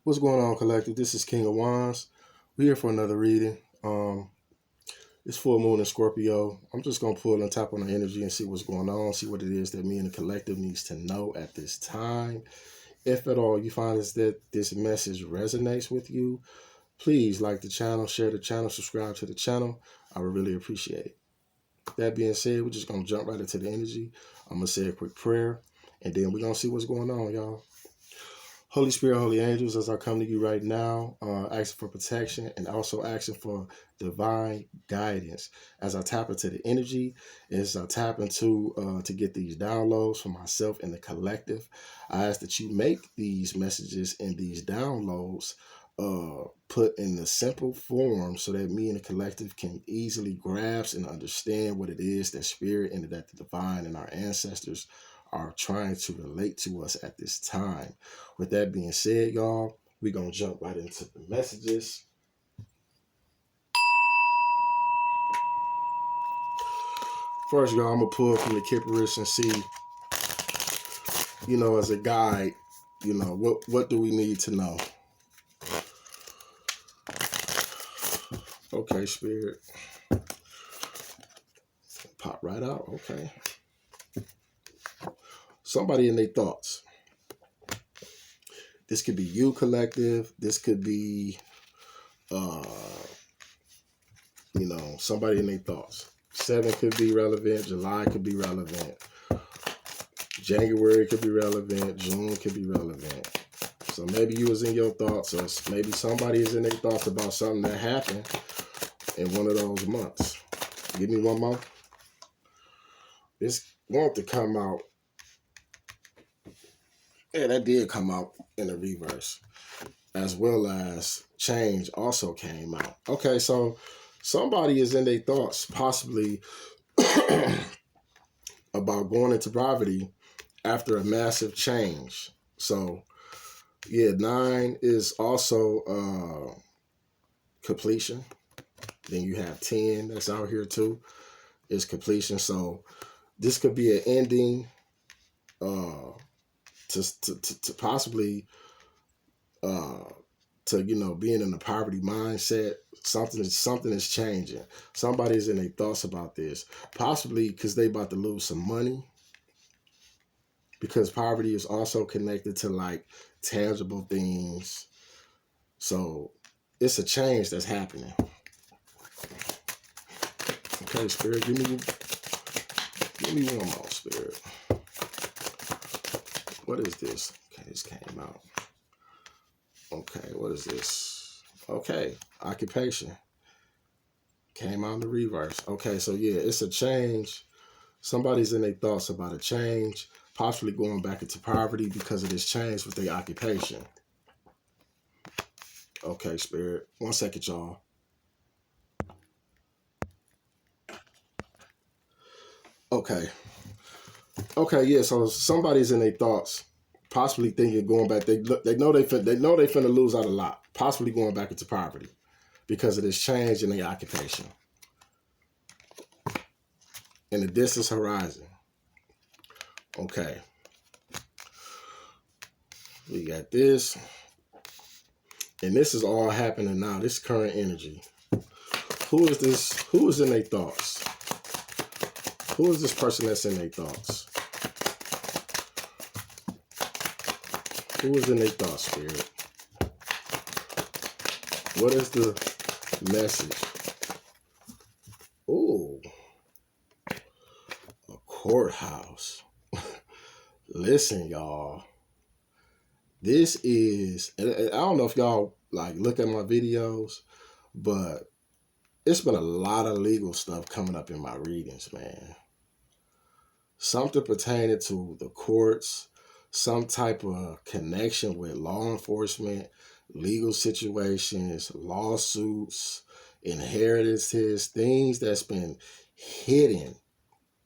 What's going on, collective? This is King of Wands. We're here for another reading. It's full moon in Scorpio. I'm just gonna pull and tap on the energy and see what's going on, see what it is that me and the collective needs to know at this time. If at all you find that this message resonates with you, please like the channel, share the channel, subscribe to the channel. I would really appreciate it. That being said, we're just gonna jump right into the energy. I'm gonna say a quick prayer, and then we're gonna see what's going on, y'all. Holy Spirit, Holy Angels, as I come to you right now, asking for protection and also asking for divine guidance. As I tap into the energy, as I tap into to get these downloads for myself and the collective, I ask that you make these messages and these downloads put in the simple form so that me and the collective can easily grasp and understand what it is that spirit and that the divine and our ancestors are trying to relate to us at this time. With that being said, y'all, we're going to jump right into the messages. First, y'all, I'm going to pull from the Kipperus and see, as a guide, what do we need to know? Okay, Spirit. Pop right out. Okay. Somebody in their thoughts. This could be you, collective. This could be, somebody in their thoughts. 7 could be relevant. July could be relevant. January could be relevant. June could be relevant. So maybe you was in your thoughts, or maybe somebody is in their thoughts about something that happened in one of those months. Give me one more. This want to come out. Yeah, that did come out in the reverse. As well as change also came out. Okay, so somebody is in their thoughts possibly about going into poverty after a massive change. So, yeah, 9 is also completion. Then you have 10 that's out here too, is completion. So this could be an ending to possibly to being in a poverty mindset. Something is changing. Somebody's in their thoughts about this, possibly because they about to lose some money, because poverty is also connected to like tangible things. So it's a change that's happening. Okay, Spirit, give me one more, Spirit. What is this? Okay, this came out. Okay, what is this? Okay, occupation. Came out in the reverse. Okay, so yeah, it's a change. Somebody's in their thoughts about a change, possibly going back into poverty because of this change with their occupation. Okay, Spirit. 1 second, y'all. Okay. Okay, yeah, so somebody's in their thoughts, possibly thinking going back. They know they finna lose out a lot, possibly going back into poverty because of this change in their occupation. In the distance horizon. Okay. We got this. And this is all happening now. This current energy. Who is this? Who is in their thoughts? Who is this person that's in their thoughts? Who is in their thoughts, Spirit? What is the message? Ooh. A courthouse. Listen, y'all. This is, and I don't know if y'all like look at my videos, but it's been a lot of legal stuff coming up in my readings, man. Something pertaining to the courts, some type of connection with law enforcement, legal situations, lawsuits, inheritances, things that's been hidden.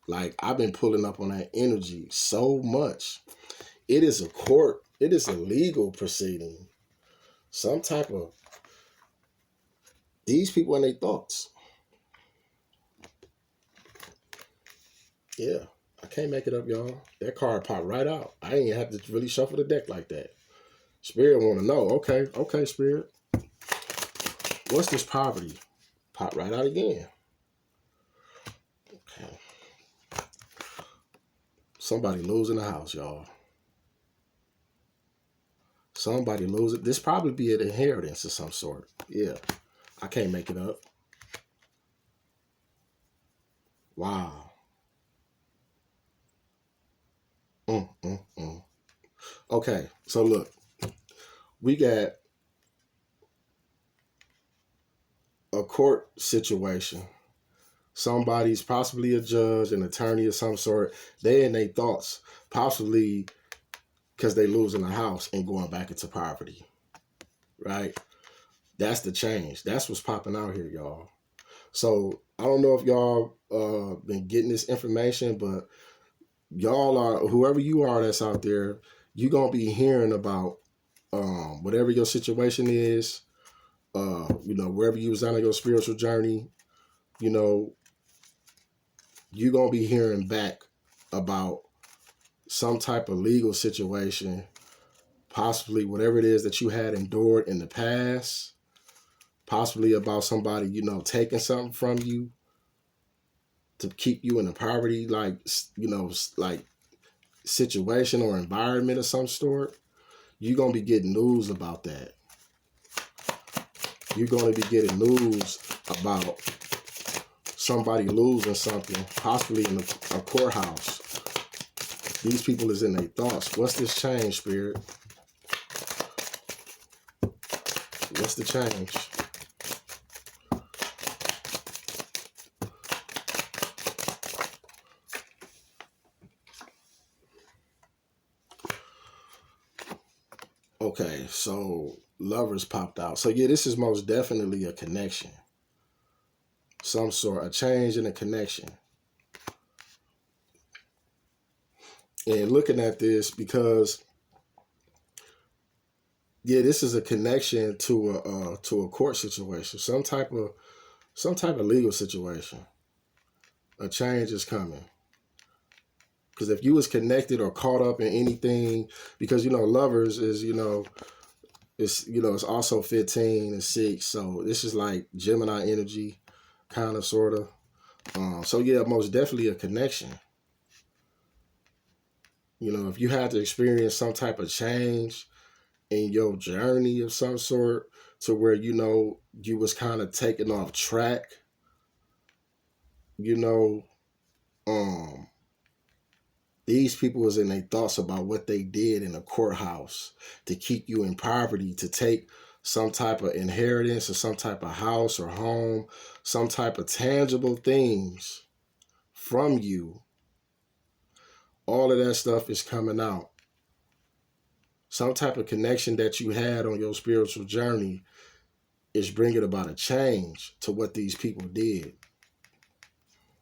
Like, I've been pulling up on that energy so much. It is a court, it is a legal proceeding. Some type of, these people and their thoughts. Yeah, I can't make it up, y'all. That card popped right out. I ain't have to really shuffle the deck like that. Spirit want to know. Okay, okay, Spirit. What's this poverty? Pop right out again. Okay. Somebody losing a house, y'all. Somebody losing. This probably be an inheritance of some sort. Yeah, I can't make it up. Wow. Mm. Okay, so look, we got a court situation. Somebody's possibly a judge, an attorney of some sort. They in their thoughts, possibly because they losing a house and going back into poverty, right? That's the change. That's what's popping out here, y'all. So I don't know if y'all been getting this information, but y'all are, whoever you are that's out there, you gonna be hearing about whatever your situation is, wherever you was on your spiritual journey, you know, you're gonna be hearing back about some type of legal situation, possibly whatever it is that you had endured in the past, possibly about somebody, taking something from you to keep you in a poverty, like situation or environment of some sort. You're going to be getting news about that. You're going to be getting news about somebody losing something, possibly in a courthouse. These people is in their thoughts. What's this change, Spirit? What's the change? Okay, so lovers popped out. So yeah, this is most definitely a connection. Some sort, a change in a connection. And looking at this, because yeah, this is a connection to a court situation, some type of legal situation. A change is coming. Because if you was connected or caught up in anything, because lovers is it's also 15 and 6, so this is like Gemini energy, kind of sort of. So yeah, most definitely a connection. If you had to experience some type of change in your journey of some sort, to where you was kind of taken off track, um these people was in their thoughts about what they did in a courthouse to keep you in poverty, to take some type of inheritance or some type of house or home, some type of tangible things from you. All of that stuff is coming out. Some type of connection that you had on your spiritual journey is bringing about a change to what these people did.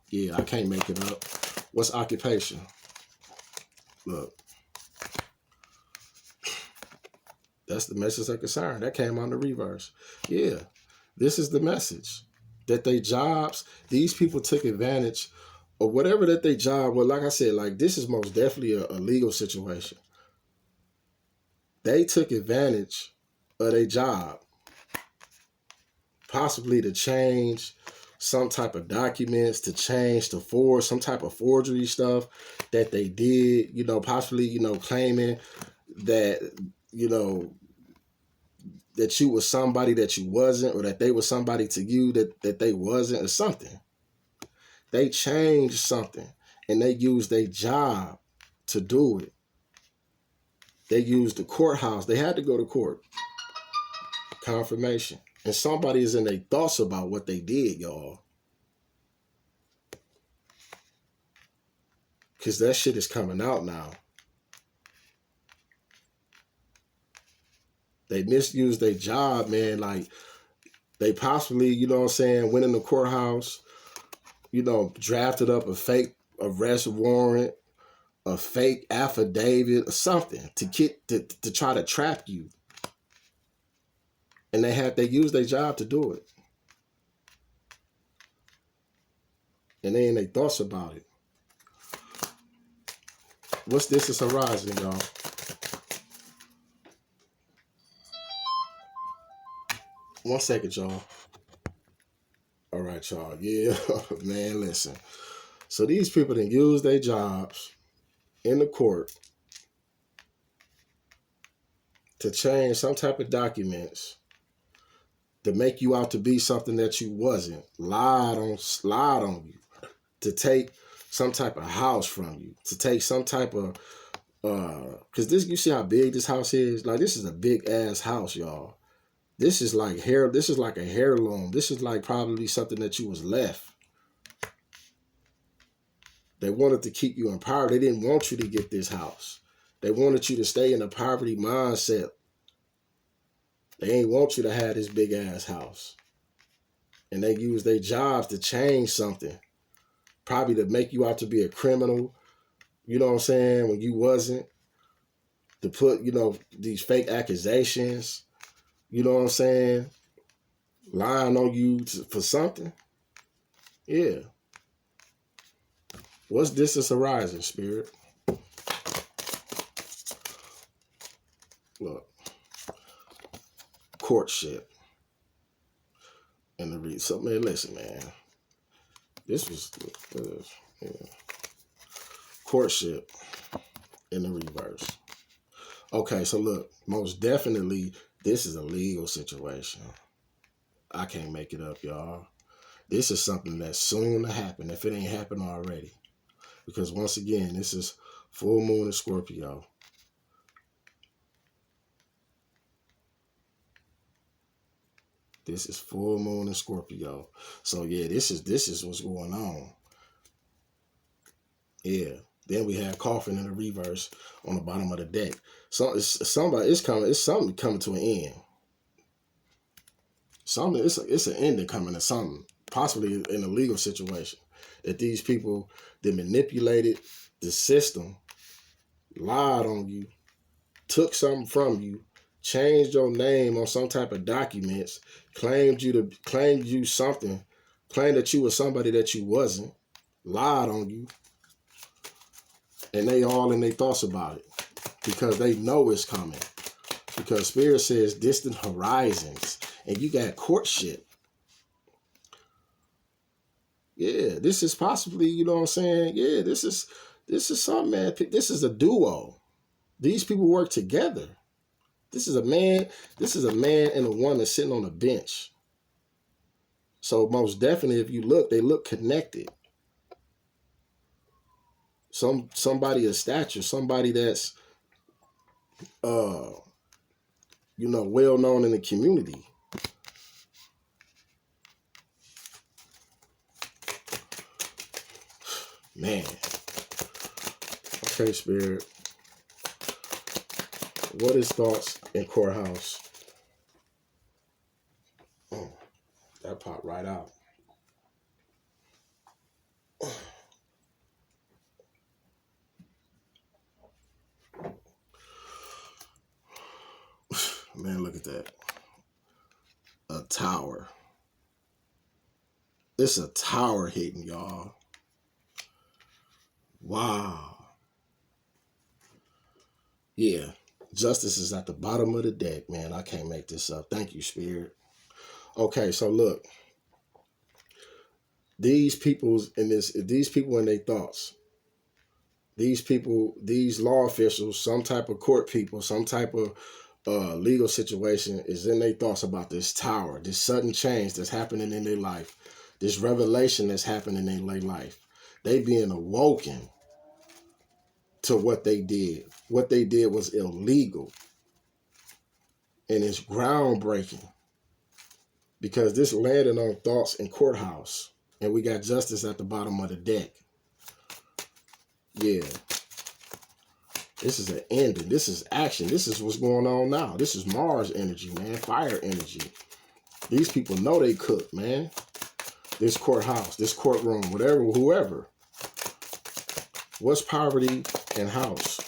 Yeah, I can't make it up. What's occupation? Look. That's the message of concern. That came on the reverse. Yeah, this is the message. That they jobs, these people took advantage of whatever that they job. Well, like I said, like this is most definitely a legal situation. They took advantage of their job, possibly to change some type of documents, to change, to forge some type of forgery stuff that they did, possibly, claiming that, that you were somebody that you wasn't, or that they were somebody to you that they wasn't, or something. They changed something, and they used their job to do it. They used the courthouse. They had to go to court. Confirmation. And somebody is in their thoughts about what they did, y'all. Because that shit is coming out now. They misused their job, man. Like, they possibly, went in the courthouse, drafted up a fake arrest warrant, a fake affidavit or something to try to trap you. And they used their job to do it. And they in their thoughts about it. What's this is horizon, y'all? 1 second, y'all. All right, y'all. Yeah, man, listen. So these people that use their jobs in the court to change some type of documents to make you out to be something that you wasn't, lied on you, to take some type of house from you, to take some type of because this, you see how big this house is? Like, this is a big ass house, y'all. This is like this is like a heirloom. This is like probably something that you was left. They wanted to keep you in power. They didn't want you to get this house. They wanted you to stay in a poverty mindset. They ain't want you to have this big ass house. And they use their jobs to change something. Probably to make you out to be a criminal. You know what I'm saying? When you wasn't. To put, these fake accusations. You know what I'm saying? Lying on you for something. Yeah. What's distance horizon, Spirit? Look. Courtship. And the reason, man, listen, man. This was courtship in the reverse. Okay, so look, most definitely, this is a legal situation. I can't make it up, y'all. This is something that's soon to happen, if it ain't happened already. Because once again, this is full moon in Scorpio. This is full moon in Scorpio. So yeah, this is what's going on. Yeah. Then we have coffin in the reverse on the bottom of the deck. So it's something coming to an end. Something, it's an ending coming to something, possibly in a legal situation. That these people that manipulated the system, lied on you, took something from you, changed your name on some type of documents, claimed you something, claimed that you were somebody that you wasn't, lied on you, and they all in their thoughts about it because they know it's coming. Because Spirit says distant horizons, and you got courtship. Yeah, this is possibly, you know what I'm saying? Yeah, this is something, man. This is a duo. These people work together. This is a man and a woman sitting on a bench. So most definitely, if you look, they look connected. Somebody of stature, somebody that's well known in the community. Man. Okay, Spirit. What is thoughts in courthouse? Oh, that popped right out. Man, look at that. A tower. It's a tower hitting, y'all. Wow. Yeah. Justice is at the bottom of the deck, man. I can't make this up. Thank you, Spirit. Okay, so look. These people in their thoughts. These law officials, some type of court people, some type of legal situation is in their thoughts about this tower, this sudden change that's happening in their life, this revelation that's happening in their life. They being awoken to what they did. What they did was illegal. And it's groundbreaking. Because this landed on thoughts in courthouse. And we got justice at the bottom of the deck. Yeah. This is an ending. This is action. This is what's going on now. This is Mars energy, man. Fire energy. These people know they cook, man. This courthouse, this courtroom, whatever, whoever. What's poverty and house?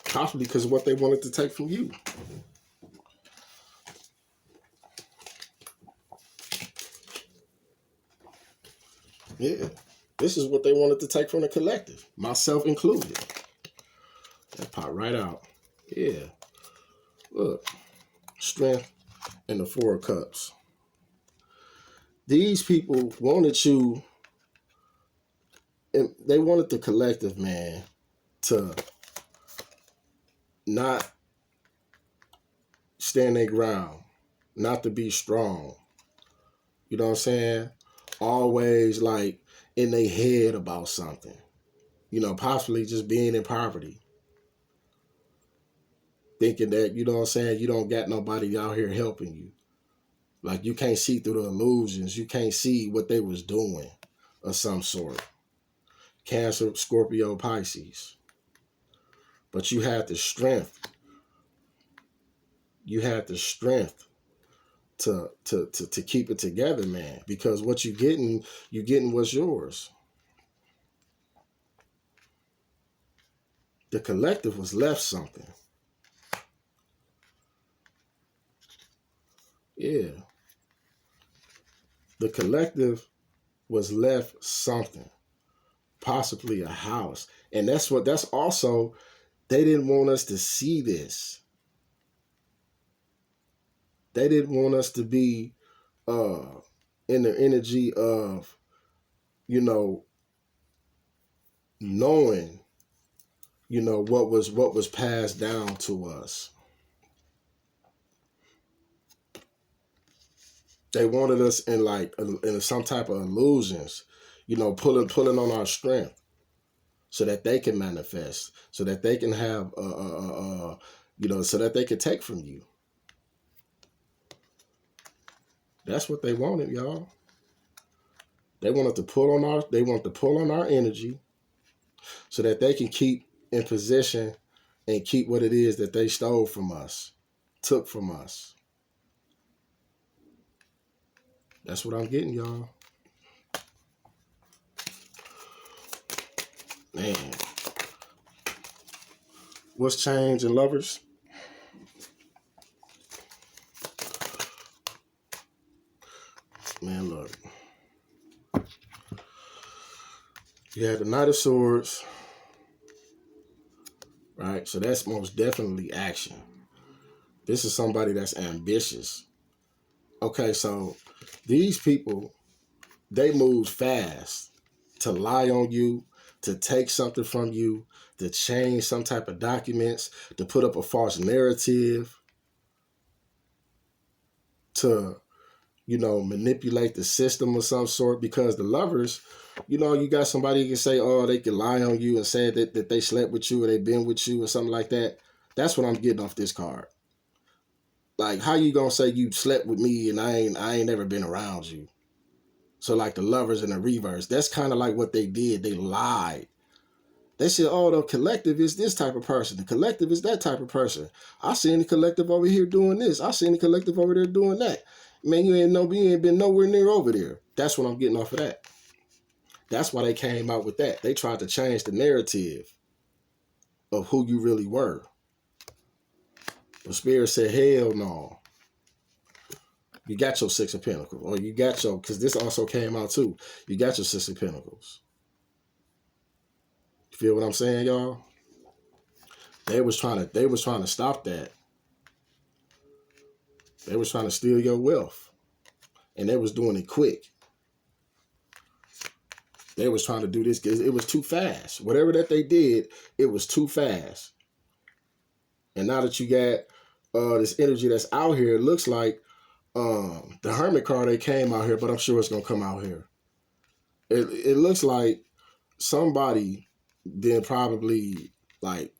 Possibly because of what they wanted to take from you. Yeah. This is what they wanted to take from the collective. Myself included. That popped right out. Yeah. Look. Strength and the Four of Cups. These people wanted you, and they wanted the collective, man, to not stand their ground, not to be strong. You know what I'm saying? Always like in their head about something. You know, possibly just being in poverty. Thinking that, you know what I'm saying, you don't got nobody out here helping you. Like you can't see through the illusions. You can't see what they was doing of some sort. Cancer, Scorpio, Pisces. But you had the strength. You had the strength to keep it together, man. Because what you getting what's yours. The collective was left something. Yeah. The collective was left something. Possibly a house. And that's also, they didn't want us to see this. They didn't want us to be in the energy of, you know, knowing, you know, what was passed down to us. They wanted us in like in some type of illusions, you know, pulling on our strength, so that they can manifest, so that they can have you know, so that they could take from you. That's what they wanted, y'all. They wanted to pull on our energy, so that they can keep in possession and keep what it is that they stole from us, took from us. That's what I'm getting, y'all. Man. What's changing, lovers? Man, look. You had the Knight of Swords. Right? So that's most definitely action. This is somebody that's ambitious. Okay, so these people, they move fast to lie on you, to take something from you, to change some type of documents, to put up a false narrative, to, you know, manipulate the system of some sort. Because the Lovers, you know, you got somebody who can say, oh, they can lie on you and say that they slept with you or they been with you or something like that. That's what I'm getting off this card. Like, how you gonna say you slept with me and I ain't never been around you? So like the Lovers in the reverse, that's kind of like what they did. They lied. They said, oh, the collective is this type of person. The collective is that type of person. I seen the collective over here doing this. I seen the collective over there doing that. Man, you ain't been nowhere near over there. That's what I'm getting off of that. That's why they came out with that. They tried to change the narrative of who you really were. The Spirit said, hell no. You got your Six of Pentacles. Or you got your, because this also came out too. You got your Six of Pentacles. You feel what I'm saying, y'all? They was trying to stop that. They was trying to steal your wealth. And they was doing it quick. They was trying to do this because it was too fast. Whatever that they did, it was too fast. And now that you got this energy that's out here, it looks like the Hermit card, they came out here, but I'm sure it's going to come out here. It looks like somebody then probably like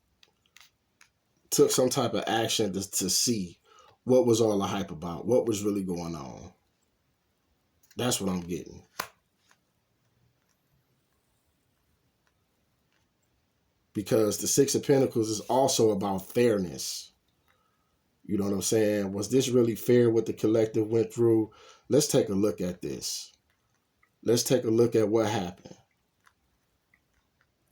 took some type of action to see what was all the hype about, what was really going on. That's what I'm getting. Because the Six of Pentacles is also about fairness. You know what I'm saying? Was this really fair what the collective went through? Let's take a look at this. Let's take a look at what happened.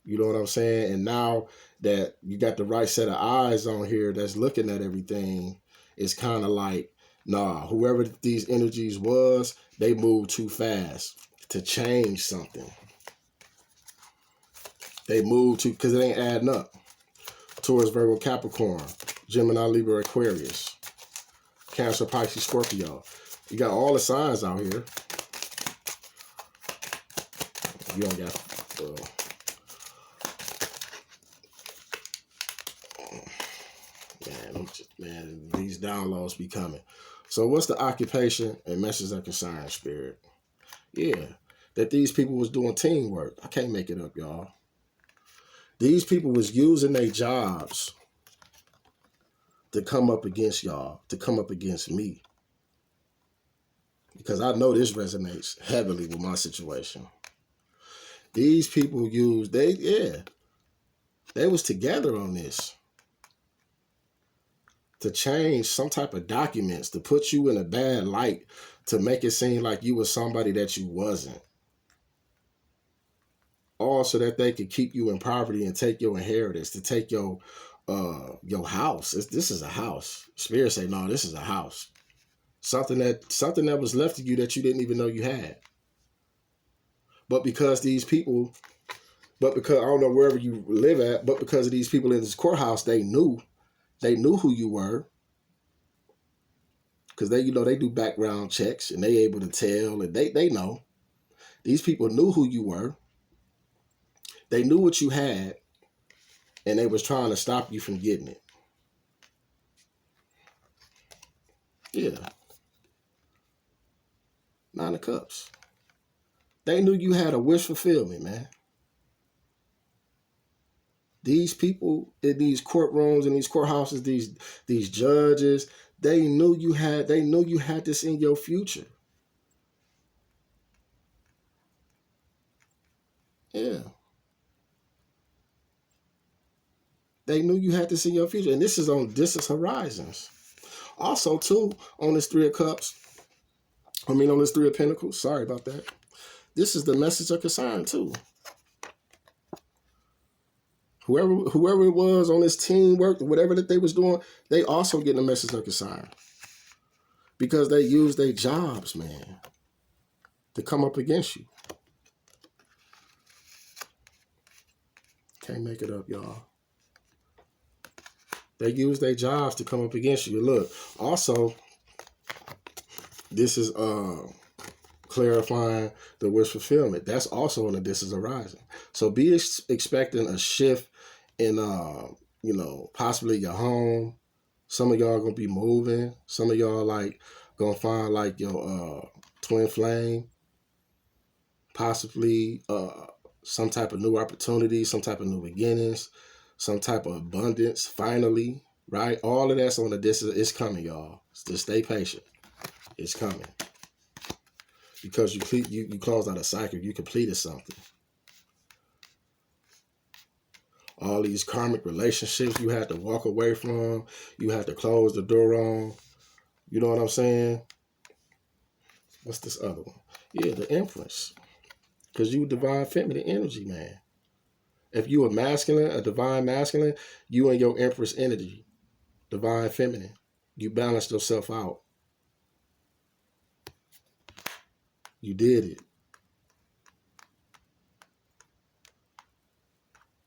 You know what I'm saying? And now that you got the right set of eyes on here that's looking at everything, it's kind of like, nah, whoever these energies was, they moved too fast to change something. They moved too, because it ain't adding up. Taurus, Virgo, Capricorn, Gemini, Libra, Aquarius. Cancer, Pisces, Scorpio. You got all the signs out here. You don't got... man, these downloads be coming. So what's the occupation and message of concern, Spirit? Yeah, that these people was doing teamwork. I can't make it up, y'all. These people was using their jobs to come up against y'all, to come up against me. Because I know this resonates heavily with my situation. These people they was together on this. To change some type of documents, to put you in a bad light, to make it seem like you were somebody that you wasn't. All so that they could keep you in poverty and take your inheritance, to take your house. This is a house. Spirit say, no, this is a house. Something that was left to you that you didn't even know you had. But because I don't know wherever you live at, but because of these people in this courthouse, they knew who you were. Because they do background checks and they able to tell, and they know. These people knew who you were. They knew what you had, and they was trying to stop you from getting it. Yeah. Nine of Cups. They knew you had a wish fulfillment, man. These people in these courtrooms and these courthouses, these judges, they knew you had this in your future. Yeah. They knew you had this in your future. And this is Horizons. Also, too, on this Three of Cups, on this Three of Pentacles, sorry about that. This is the message of concern, too. Whoever it was on this teamwork, whatever that they was doing, they also getting a message of concern. Because they use their jobs, man, to come up against you. Can't make it up, y'all. They use their jobs to come up against you. Look, also, this is clarifying the wish fulfillment. That's also in the This is Horizon. So be expecting a shift in, possibly your home. Some of y'all gonna be moving. Some of y'all gonna find your twin flame. Possibly some type of new opportunity, some type of new beginnings, some type of abundance. Finally, right? All of that's on the it's coming, y'all. Just stay patient. It's coming. Because you closed out a cycle. You completed something. All these karmic relationships you had to walk away from. You had to close the door on. You know what I'm saying? What's this other one? Yeah, the Empress. Because you divine feminine energy, man. If you a divine masculine, you and your Empress energy, divine feminine, you balanced yourself out. You did it.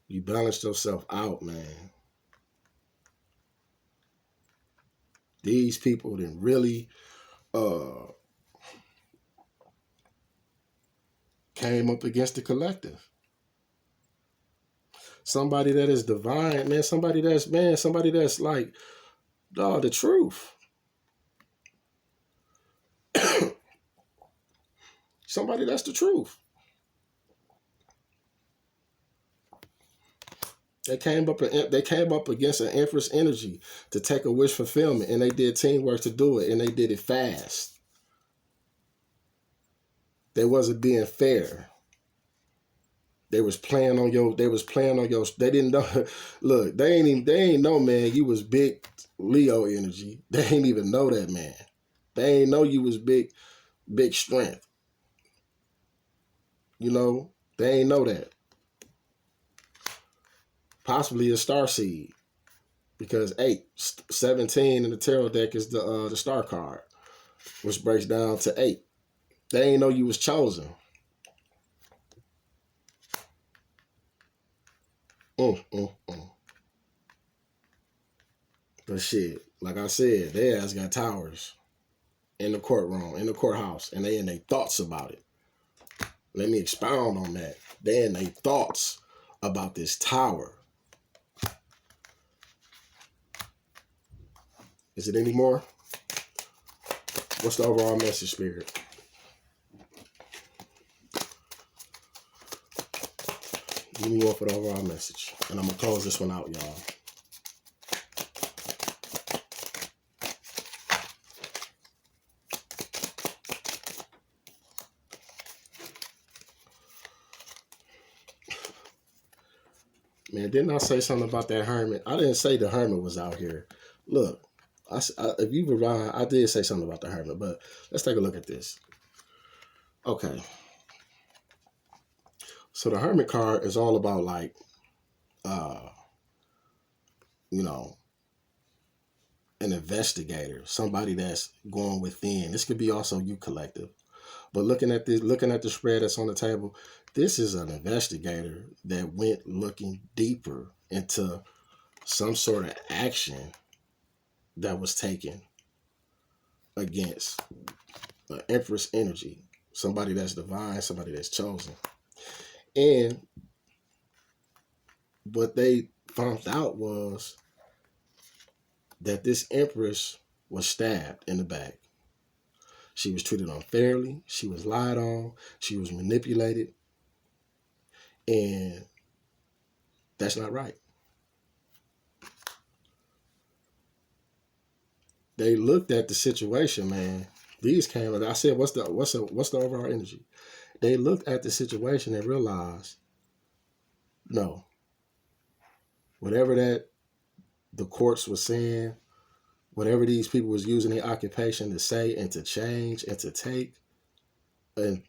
You balanced yourself out, man. These people then really came up against the collective. Somebody that is divine, man. Somebody that's like, dog, the truth. Somebody that's the truth. They came up against an Empress energy to take a wish fulfillment, and they did teamwork to do it, and they did it fast. They wasn't being fair. They was playing on your. They didn't know. Look, they ain't know, man. You was big Leo energy. They ain't even know that, man. They ain't know you was big strength. They ain't know that. Possibly a star seed, because 17 in the tarot deck is the star card, which breaks down to 8. They ain't know you was chosen. But shit, Like I said, they ass got towers in the courtroom, in the courthouse, and they in their thoughts about it. Let me expound on that. They in their thoughts about this tower. Is it any more? What's the overall message, Spirit? Give me one for the overall message. And I'm going to close this one out, y'all. Man, didn't I say something about that hermit? I didn't say the hermit was out here. Look, if you rewind, I did say something about the hermit, but let's take a look at this. Okay. So the hermit card is all about like, you know, an investigator, somebody that's going within. This could be also you, collective. But looking at the spread that's on the table, this is an investigator that went looking deeper into some sort of action that was taken against Empress energy, somebody that's divine, somebody that's chosen. And what they found out was that this Empress was stabbed in the back. She was treated unfairly. She was lied on. She was manipulated. And that's not right. They looked at the situation, man. These came, and I said, what's the overall energy? They looked at the situation and realized, no, whatever that the courts were saying, whatever these people was using their occupation to say and to change and to take, an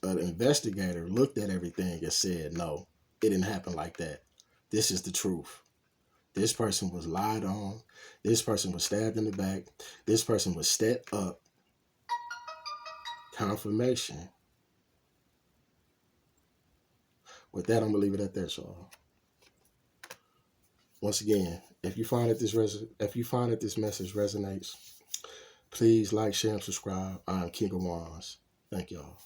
investigator looked at everything and said, no, it didn't happen like that. This is the truth. This person was lied on. This person was stabbed in the back. This person was stepped up. Confirmation. With that, I'm gonna leave it at that, y'all. Once again, if you find that this message resonates, please like, share, and subscribe. I'm King of Wands. Thank y'all.